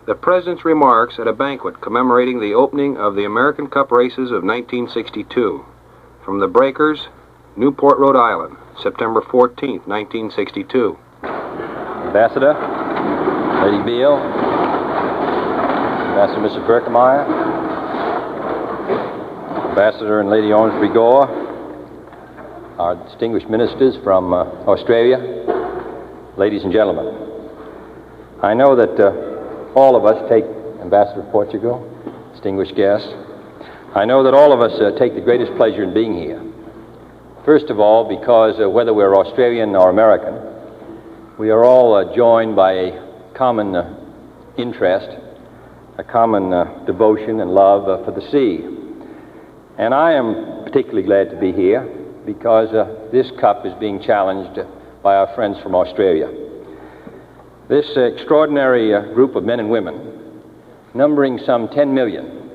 the President's remarks at a banquet commemorating the opening of the American Cup races of 1962. From the Breakers, Newport, Rhode Island, September 14th, 1962. Ambassador, Lady Beale, Ambassador Mrs. Berkemeyer, Ambassador and Lady Ormsby Gore, our distinguished ministers from Australia, ladies and gentlemen. I know that all of us take, Ambassador of Portugal, distinguished guests, I know that all of us take the greatest pleasure in being here. First of all, because whether we're Australian or American, we are all joined by a common interest, a common devotion and love for the sea. And I am particularly glad to be here because this cup is being challenged by our friends from Australia. This extraordinary group of men and women, numbering some 10 million,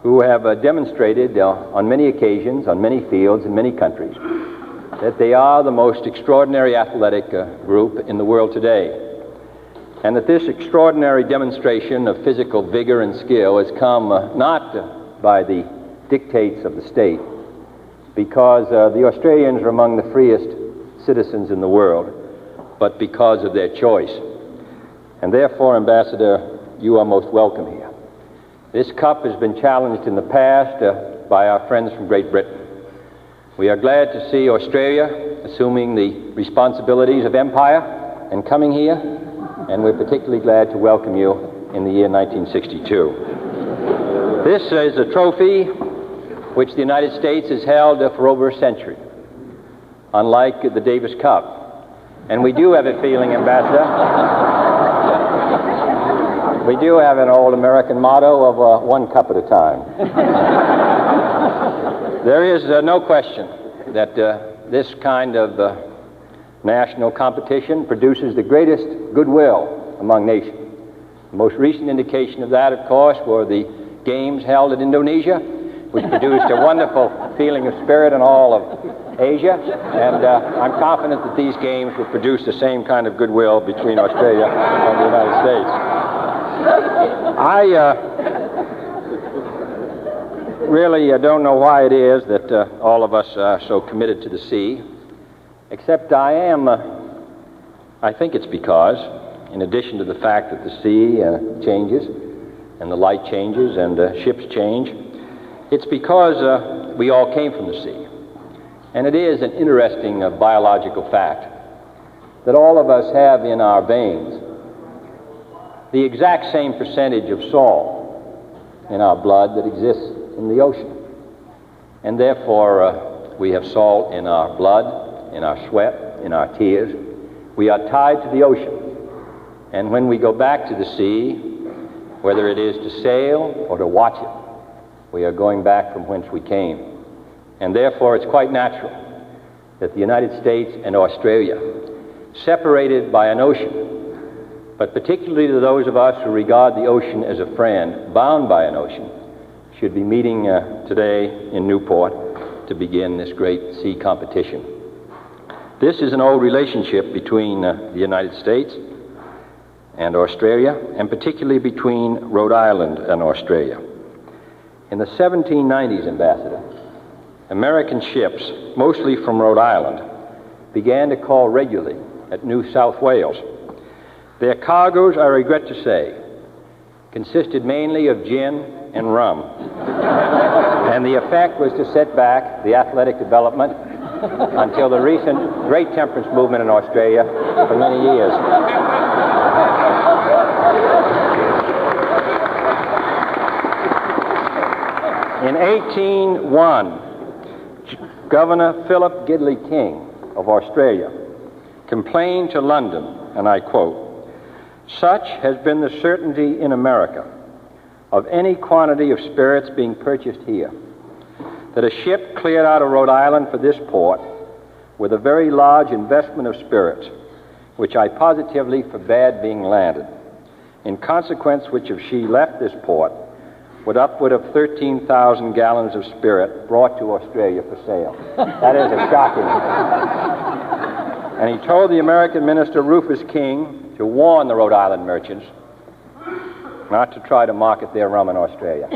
who have demonstrated on many occasions, on many fields, in many countries, that they are the most extraordinary athletic group in the world today. And that this extraordinary demonstration of physical vigor and skill has come not by the dictates of the state, because the Australians are among the freest citizens in the world, but because of their choice. And therefore, Ambassador, you are most welcome here. This cup has been challenged in the past by our friends from Great Britain. We are glad to see Australia assuming the responsibilities of empire and coming here, and we're particularly glad to welcome you in the year 1962. This is a trophy which the United States has held for over a century, unlike the Davis Cup. And we do have a feeling, Ambassador, we do have an old American motto of one cup at a time. There is no question that this kind of national competition produces the greatest goodwill among nations. The most recent indication of that, of course, were the games held in Indonesia, which produced a wonderful feeling of spirit in all of Asia, and I'm confident that these games will produce the same kind of goodwill between Australia and the United States. I really don't know why it is that all of us are so committed to the sea, except I think it's because, in addition to the fact that the sea changes, and the light changes, and ships change, it's because we all came from the sea. And it is an interesting biological fact that all of us have in our veins the exact same percentage of salt in our blood that exists in the ocean. And therefore, we have salt in our blood, in our sweat, in our tears. We are tied to the ocean. And when we go back to the sea, whether it is to sail or to watch it, we are going back from whence we came. And therefore, it's quite natural that the United States and Australia, separated by an ocean, but particularly to those of us who regard the ocean as a friend, bound by an ocean, should be meeting today in Newport to begin this great sea competition. This is an old relationship between the United States and Australia, and particularly between Rhode Island and Australia. In the 1790s, Ambassador, American ships, mostly from Rhode Island, began to call regularly at New South Wales. Their cargoes, I regret to say, consisted mainly of gin and rum. And the effect was to set back the athletic development until the recent great temperance movement in Australia for many years. In 1801, Governor Philip Gidley King of Australia complained to London, and I quote, "Such has been the certainty in America of any quantity of spirits being purchased here, that a ship cleared out of Rhode Island for this port with a very large investment of spirits, which I positively forbade being landed, in consequence which if she left this port, with upward of 13,000 gallons of spirit brought to Australia for sale." That is a shocking. And he told the American minister Rufus King to warn the Rhode Island merchants not to try to market their rum in Australia.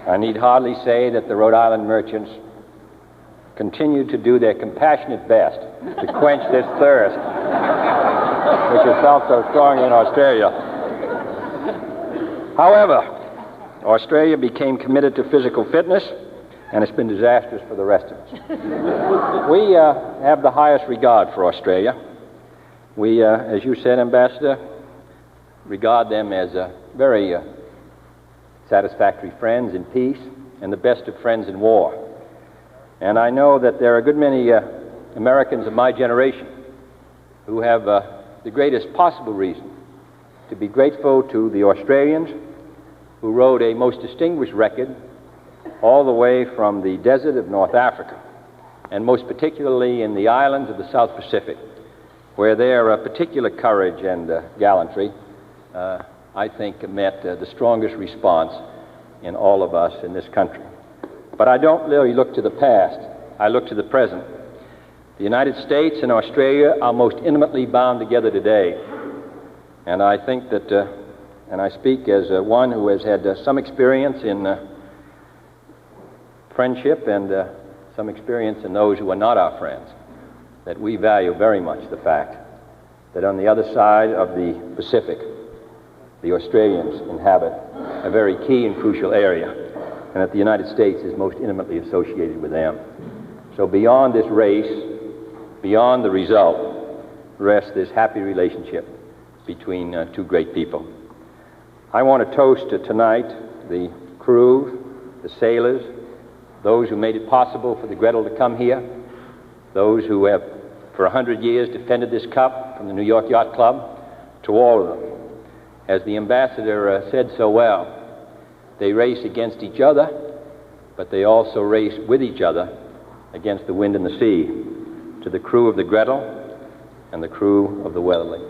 I need hardly say that the Rhode Island merchants continue to do their compassionate best to quench this thirst, which is felt so strongly in Australia. However, Australia became committed to physical fitness, and it's been disastrous for the rest of us. We have the highest regard for Australia. We, as you said, Ambassador, regard them as very satisfactory friends in peace and the best of friends in war. And I know that there are a good many Americans of my generation who have the greatest possible reason to be grateful to the Australians who rode a most distinguished record all the way from the desert of North Africa, and most particularly in the islands of the South Pacific, where their particular courage and gallantry, I think, met the strongest response in all of us in this country. But I don't really look to the past. I look to the present. The United States and Australia are most intimately bound together today. And I think that, and I speak as one who has had some experience in friendship and some experience in those who are not our friends, that we value very much the fact that on the other side of the Pacific, the Australians inhabit a very key and crucial area, and that the United States is most intimately associated with them. So beyond this race, beyond the result, rests this happy relationship between two great people. I want to toast tonight the crew, the sailors, those who made it possible for the Gretel to come here, those who have for 100 years defended this cup from the New York Yacht Club, to all of them. As the ambassador said so well, they race against each other, but they also race with each other against the wind and the sea. To the crew of the Gretel and the crew of the Weatherly.